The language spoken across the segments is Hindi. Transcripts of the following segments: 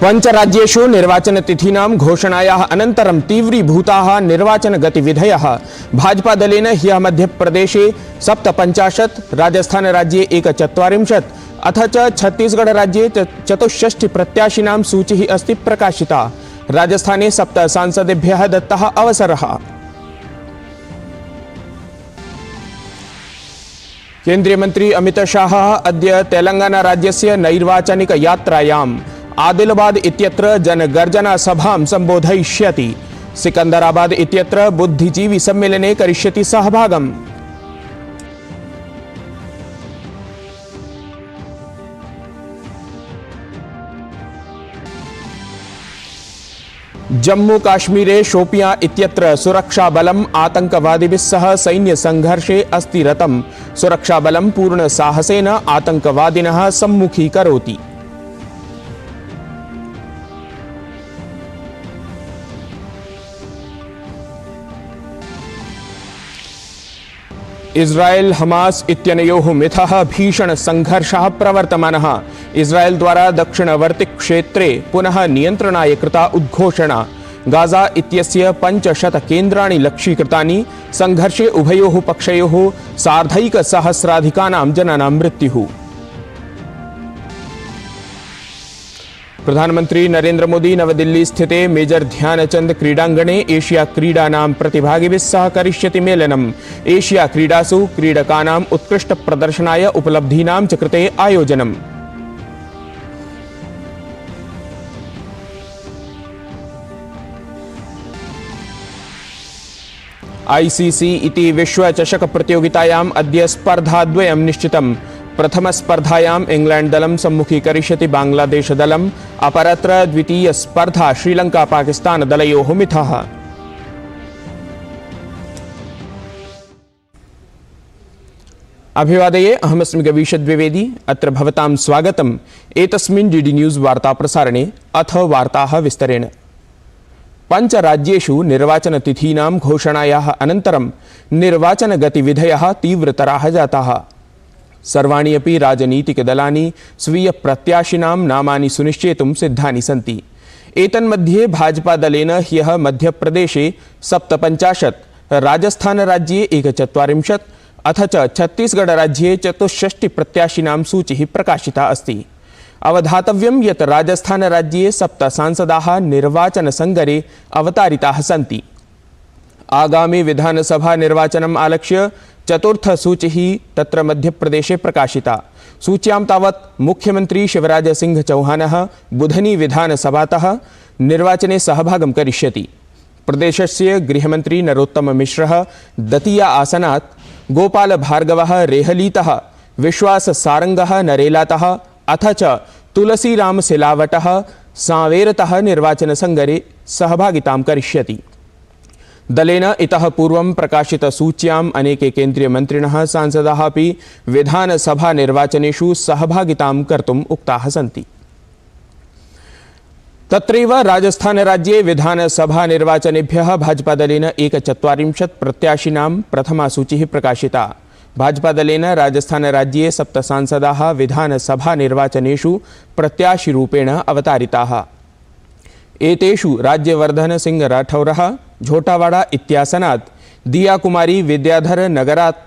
पञ्चराज्येषु निर्वाचनतिथीनां घोषणायाः अनन्तरं तीव्रीभूताः निर्वाचनगतिविधयः। भाजपादलेन ह्यः मध्यप्रदेशे 57, राजस्थानराज्ये 41 अथ च छत्तीसगढ़राज्ये 64 प्रत्याशिनां सूचिः अस्ति प्रकाशिता। राजस्थाने 7 सांसदेभ्यः दत्तः अवसरः। केन्द्रीय मंत्री अमित शाह अद्य तेलंगाना राज्यस्य नैर्वाचनिक यात्रायाम् आदिलाबाद इत्यत्र जनगर्जना सभां संबोधयिष्यति। सिकंदराबाद इत्यत्र बुद्धिजीवी सम्मेलने करिष्यति सहभागम्। जम्मू काश्मीरे शोपियां इत्यत्र सुरक्षाबलम् आतंकवादिभिः सह सैन्यसंघर्षे अस्ति रतम्। सुरक्षाबलं पूर्णसाहसेन आतंकवादिनः सम्मुखीकरोति। इस्राएल हमास इत्यनयोः मिथः भीषण संघर्षः प्रवर्तमानः। इस्राएल द्वारा दक्षिणवर्ति क्षेत्रे पुनः नियन्त्रणाय कृता उद्घोषणा। गाजा इत्यस्य 500 केन्द्राणि लक्ष्यीकृतानि। संघर्षे उभयोः पक्षयोः सार्धैकसहस्राधिकानां जनानां मृत्युः। प्रधानमंत्री नरेंद्र मोदी नवदिल्ली स्थिते मेजर ध्यानचंद क्रीडांगणे एशिया क्रीडानां प्रतिभागिभिः सह करिष्यति मेलनम्। एशिया क्रीडासु क्रीडकानाम् उत्कृष्ट प्रदर्शनाय उपलब्धीनां च कृते आयोजनम्। आईसीसी इति विश्वचषक प्रतियोगितायाम् अद्य स्पर्धाद्वयं निश्चितम्। प्रथमस्पर्धायाम् इंग्लैंड दलं सम्मुखीकरिष्यति बांग्लादेश दलम्। अपरत्र द्वितीय स्पर्धा श्रीलंका पाकिस्तान दलयोः मिथः। अभिवादये, अहमस्मि गवीश द्विवेदी। अत्र भवतां स्वागतम् एतस्मिन् डीडी न्यूज़ वार्ता प्रसारणे। अथ वार्ताः विस्तरेण। पञ्चराज्येषु निर्वाचनतिथीनां घोषणायाः अनन्तरं निर्वाचनगतिविधयः तीव्रतराः जाताः। सर्वाणि अपि राजनीतिकदलानि स्वीयप्रत्याशिनां नामानि सुनिश्चेतुं सिद्धानि सन्ति। एतन्मध्ये भाजपादलेन ह्यः मध्यप्रदेशे 57, राजस्थानराज्ये 41 अथ च छत्तीसगढ़राज्ये 64 प्रत्याशिनां सूचिः प्रकाशिता अस्ति। अवधातव्यं यत् राजस्थानराज्ये 7 सांसदाः निर्वाचनसङ्गरे अवतारिताः सन्ति। आगामी विधानसभा निर्वाचनम् आलक्ष्य चतुर्थ सूचिः तत्र मध्यप्रदेशे प्रकाशिता। सूच्यां तावत् मुख्यमंत्री शिवराज सिंह चौहानः बुधनी विधानसभातः निर्वाचने सहभागं करिष्यति। प्रदेशस्य गृहमंत्री नरोत्तम मिश्रः दतिया आसनात्, गोपाल भार्गवः रेहलीतः, विश्वास सारंगः नरेलातः अथ च तुलसीराम सिलावटः सांवेरतः निर्वाचनसङ्गरे सहभागितां करिष्यति। दलेन इतः पूर्वं प्रकाशित सूच्याम् अनेके केन्द्रीयमन्त्रिणः सांसदाः अपि विधानसभा निर्वाचनेषु सहभागितां कर्तुम् उक्ताः सन्ति। तत्रैव राजस्थानराज्ये विधानसभा निर्वाचनेभ्यः भाजपादलेन 41 प्रत्याशिनां प्रथमा सूचिः प्रकाशिता। भाजपादलेन राजस्थानराज्ये 7 सांसदाः विधानसभा निर्वाचनेषु प्रत्याशिरूपेण अवतारिताः। एतेषु राज्यवर्धन सिंह राठौरः झोटावाड़ा इत्यासनात्, दिया कुमारी विद्याधर नगरात्,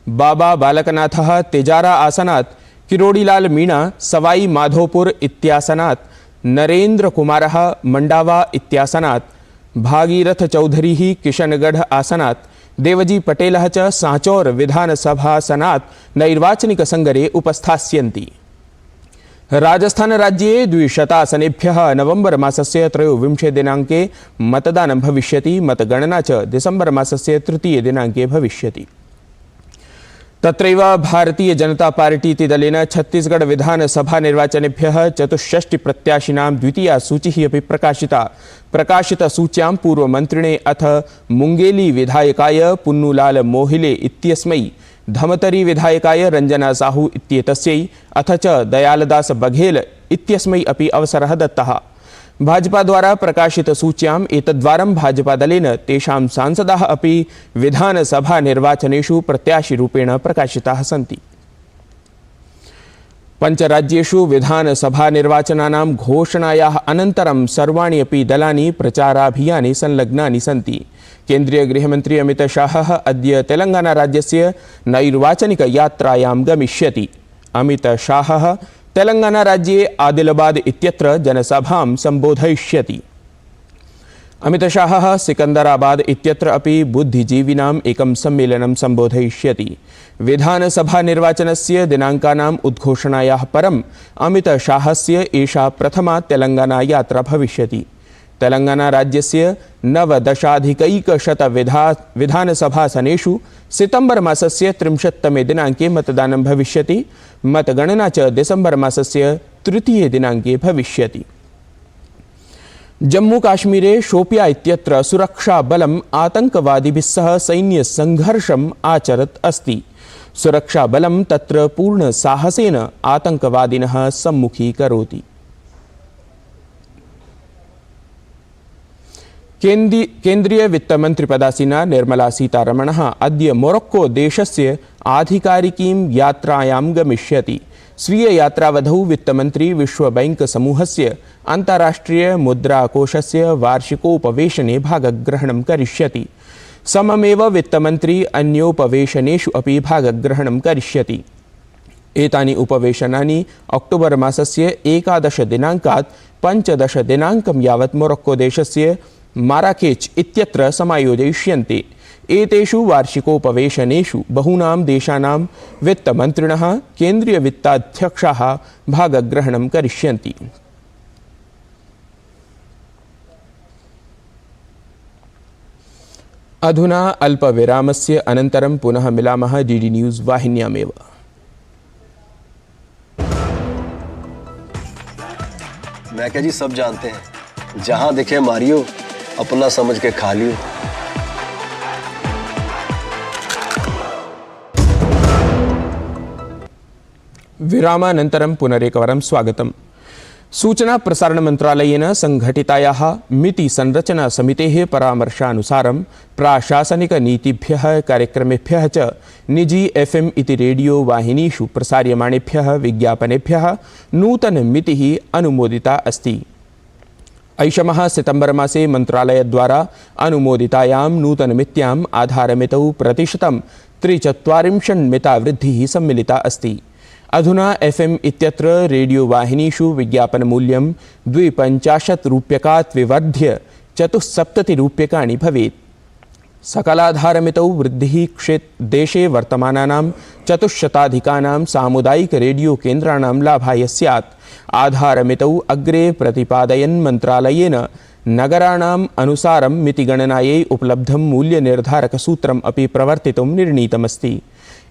बाबा बालकनाथः तेजारा आसनात्, किरोड़ीलाल मीणा सवाई माधोपुर इत्यासनात्, नरेंद्र कुमारः मंडावा इत्यासनात्, भागीरथ चौधरी किशनगढ़ आसनात्, देवजी पटेलः च सांचौर विधानसभासनात् नैर्वाचनिकसङ्गरे उपस्थास्यन्ति। राजस्थान राज्ये 200 आसनेभ्यः नवंबर मासस्य 23 दिनाङ्के मतदानं भविष्यति। मतगणना च डिसेम्बर मासस्य 3 दिनाङ्के भविष्यति। तत्रैव भारतीय जनता पार्टी इति दलेन छत्तीसगढ़ विधानसभा निर्वाचनेभ्यः 64 प्रत्याशिनां द्वितीया सूचिः अपि प्रकाशिता। प्रकाशित सूच्यां पूर्वमन्त्रिणे अथ मुंगेली विधायकाय पुन्नूलाल मोहिले इत्यस्मै, धमतरी विधायकाय रंजना साहू इत्येतस्यै अथ च दयालदास बघेल इत्यस्मै अपि अवसरः दत्तः। भाजपा द्वारा प्रकाशित सूच्याम् एतद्वारं भाजपादलेन तेषां सांसदाः अपि विधानसभा निर्वाचनेषु प्रत्याशिरूपेण प्रकाशिताः सन्ति। पञ्चराज्येषु विधानसभानिर्वाचनानां घोषणायाः अनन्तरं सर्वाणि अपि दलानि प्रचाराभियाने संलग्नानि सन्ति। केन्द्रीयगृहमन्त्री अमितशाहः अद्य तेलङ्गानाराज्यस्य नैर्वाचनिकयात्रायां गमिष्यति। अमितशाहः तेलङ्गानाराज्ये आदिलाबाद इत्यत्र जनसभां सम्बोधयिष्यति। अमितशाहः सिकन्दराबाद इत्यत्र अपि बुद्धिजीविनाम् एकं सम्मेलनं सम्बोधयिष्यति। विधानसभानिर्वाचनस्य दिनाङ्कानाम् उद्घोषणायाः परम् अमितशाहस्य एषा प्रथमा तेलङ्गानायात्रा भविष्यति। तेलङ्गानाराज्यस्य 19,100 विधानसभासनेषु सितम्बर मासस्य 30तमे दिनाङ्के मतदानं भविष्यति। मतगणना च डिसेम्बर मासस्य 3 दिनाङ्के भविष्यति। जम्मूकाश्मीरे शोपिया इत्यत्र सुरक्षाबलम् आतङ्कवादिभिः सह सैन्यसङ्घर्षम् आचरत् अस्ति। सुरक्षाबलं तत्र पूर्णसाहसेन आतङ्कवादिनः सम्मुखीकरोति। केन्द्रीय वित्तमन्त्रिपदासीना निर्मला सीतारमणः अद्य मोरक्को देशस्य आधिकारिकीं यात्रायां गमिष्यति। स्वीययात्रावधौ वित्तमन्त्री विश्वबैङ्क समूहस्य अन्ताराष्ट्रिय मुद्राकोषस्य वार्षिकोपवेशने भागग्रहणं करिष्यति। सममेव वित्तमन्त्री अन्योपवेशनेषु अपि भागग्रहणं करिष्यति। एतानि उपवेशनानि अक्टोबर् मासस्य 11 दिनाङ्कात् 15 दिनाङ्कं यावत् मोरक्को देशस्य माराकेच् इत्यत्र समायोजयिष्यन्ते। एतेषु वार्षिकोपवेशनेषु बहूनां देशानां वित्तमन्त्रिणः केन्द्रीयवित्ताध्यक्षाः भागग्रहणं करिष्यन्ति। अधुना अल्पविरामस्य अनन्तरं पुनः मिलामः डीडी न्यूज़ वाहिन्यामेव। मैं क्या जी सब जानते हैं, जहां दिखे मारियो, अपना समझ के खा लियो। विरामानन्तरं पुनरेकवारं स्वागतम्। सूचना प्रसारण मंत्रालयेन संघटितायाः मिति संरचना समितेः परामर्शानुसारं प्राशासनिक नीतिभ्यः कार्यक्रमेभ्यः च निजी FM इति रेडियो वाहिनीषु प्रसार्यमाणेभ्यः विज्ञापनेभ्यः नूतनमितिः अनुमोदिता अस्ति। ऐषमः सितम्बर मासे मन्त्रालयद्वारा अनुमोदितायां नूतनमित्याम् आधारमितौ प्रतिशतं 43 मितावृद्धिः सम्मिलिता अस्ति। अधुना FM इत्यत्र रेडियो वाहिनीषु विज्ञापनमूल्यं 52 रूप्यकात् विवर्ध्य 74 रूप्यकाणि भवेत्। सकलाधारमितौ वृद्धिः देशे वर्तमानानां 400 सामुदायिक रेडियो केन्द्राणां लाभाय स्यात्। आधारमितौ अग्रे प्रतिपादयन् मन्त्रालयेन नगराणाम् अनुसारं मितिगणनायै उपलब्धं मूल्यनिर्धारकसूत्रम् अपि प्रवर्तितुं निर्णीतमस्ति।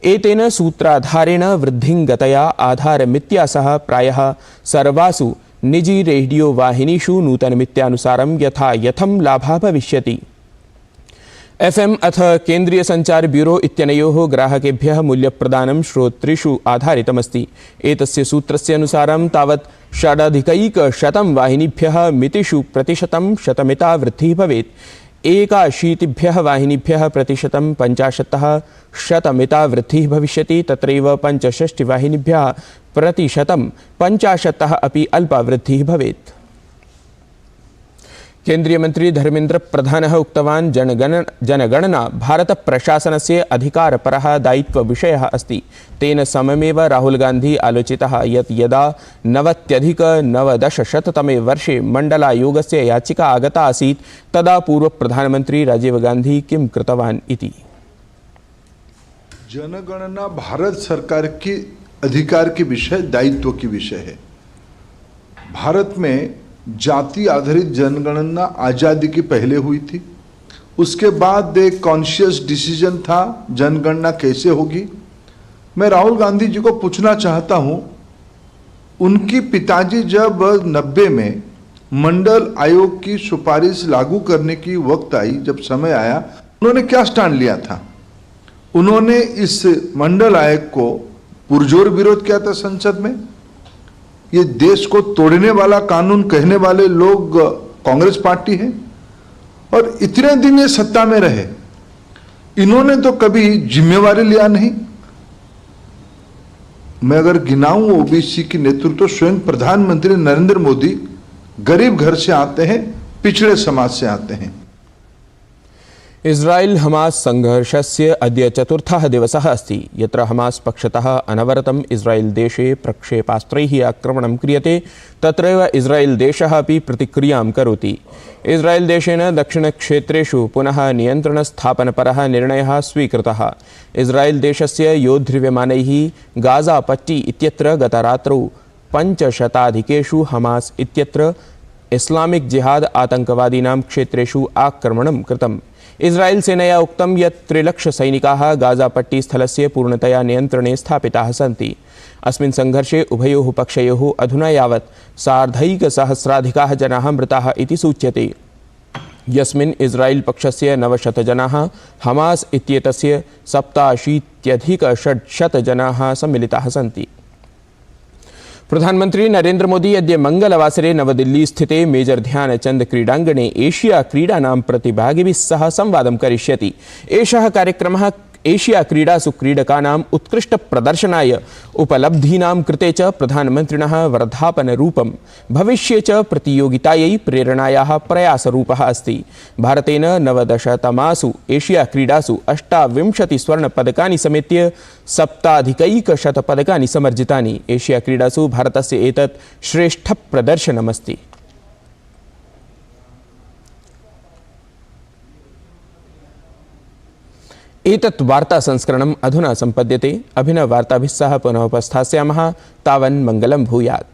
एतेन सूत्राधारेण वृद्धिङ्गतया आधारमित्या सह प्रायः सर्वासु निजी रेडियो वाहिनीषु नूतनमित्यानुसारं यथायथं लाभः भविष्यति। FM अथ केन्द्रीय संचार ब्यूरो इत्यनयोः ग्राहकेभ्यः मूल्यप्रदानं श्रोतृषु आधारितमस्ति। एतस्य सूत्रस्य अनुसारं तावत् 6,100 वाहिनीभ्यः मितिषु प्रतिशतं 100 वृद्धिः भवेत्। 81 वाहिनीभ्यः प्रतिशतं 50 100 वृद्धिः भविष्यति। तत्रैव 65 वाहिनीभ्यः प्रतिशतं 50 अपि अल्पा वृद्धिः भवेत्। केन्द्रीय मंत्री धर्मेन्द्र प्रधानः उक्तवान् जनगणना भारत प्रशासनस्य अधिकारपरः दायित्वविषयः अस्ति। तेन सममेव राहुल गांधी आलोचितः यत् यदा 90-19 वर्षे मण्डलायोगस्य याचिका आगता आसीत् तदा पूर्वप्रधानमन्त्री राजीव गांधी किं कृतवान् इति। जनगणना भारत सरकार के अधिकार के विषय, दायित्व के विषय है। भारत में जाति आधारित जनगणना आज़ादी के पहले हुई थी। उसके बाद एक कॉन्शियस डिसीजन था जनगणना कैसे होगी। मैं राहुल गांधी जी को पूछना चाहता हूं, उनकी पिताजी जब 90 में मंडल आयोग की सिफारिश लागू करने की वक्त आई, जब समय आया, उन्होंने क्या स्टैंड लिया था? उन्होंने इस मंडल आयोग को पुरजोर विरोध किया था संसद में। ये देश को तोड़ने वाला कानून कहने वाले लोग कांग्रेस पार्टी है और इतने दिन ये सत्ता में रहे, इन्होंने तो कभी जिम्मेवारी लिया नहीं। मैं अगर गिनाऊं ओबीसी की नेतृत्व स्वयं प्रधानमंत्री नरेंद्र मोदी गरीब घर से आते हैं, पिछड़े समाज से आते हैं। इस्राएल हमास संघर्षस्य अद्य चतुर्थः दिवसः अस्ति, यत्र हमास पक्षतः अनवरतम् इस्राएल देशे प्रक्षेपास्त्रैः आक्रमणं क्रियते, तत्रैव इस्राएल देशः अपि प्रतिक्रियां करोति। इस्राएल देशेन दक्षिणक्षेत्रेषु पुनः नियन्त्रणस्थापनपरः निर्णयः स्वीकृतः। इस्राएल देशस्य योद्धृव्यमानैः गाज़ापट्टी इत्यत्र गतरात्रौ 500 हमास इत्यत्र इस्लामिक जिहाद आतंकवादीनां क्षेत्रेषु आक्रमणं कृतम्। इस्राएल सेनया उक्तं यत् 3 लक्ष सैनिकाः गाज़ापट्टी स्थलस्य पूर्णतया नियन्त्रणे स्थापिताः सन्ति। अस्मिन् संघर्षे उभयोः पक्षयोः अधुना यावत् 1,500 जनाः मृताः इति सूच्यते, यस्मिन् इस्राएल पक्षस्य 900 जनाः, हमास इत्येतस्य 87,600 जनाः सम्मिलिताः सन्ति। प्रधानमंत्री नरेंद्र मोदी अद्य मंगलवासरे नवदिल्ली स्थिते मेजर ध्यानचंद क्रीडाङ्गणे एशिया क्रीडानां प्रतिभागिभिः सह संवादं करिष्यति। एषः कार्यक्रमः एशिया क्रीडासु क्रीडकानाम् उत्कृष्टप्रदर्शनाय उपलब्धीनां कृते च प्रधानमन्त्रिणः वर्धापनरूपं, भविष्ये च प्रतियोगितायै प्रेरणायाः प्रयासरूपः अस्ति। भारतेन 19तमासु एशिया क्रीडासु 28 स्वर्णपदकानि समेत्य 1,700 पदकानि समर्जितानि। एशिया क्रीडासु भारतस्य एतत् श्रेष्ठप्रदर्शनमस्ति। एतत् वार्ता संस्करणम् अधुना सम्पद्यते। अभिनववार्ताभिः सह पुनः उपस्थास्यामः। तावन् मङ्गलं भूयात्।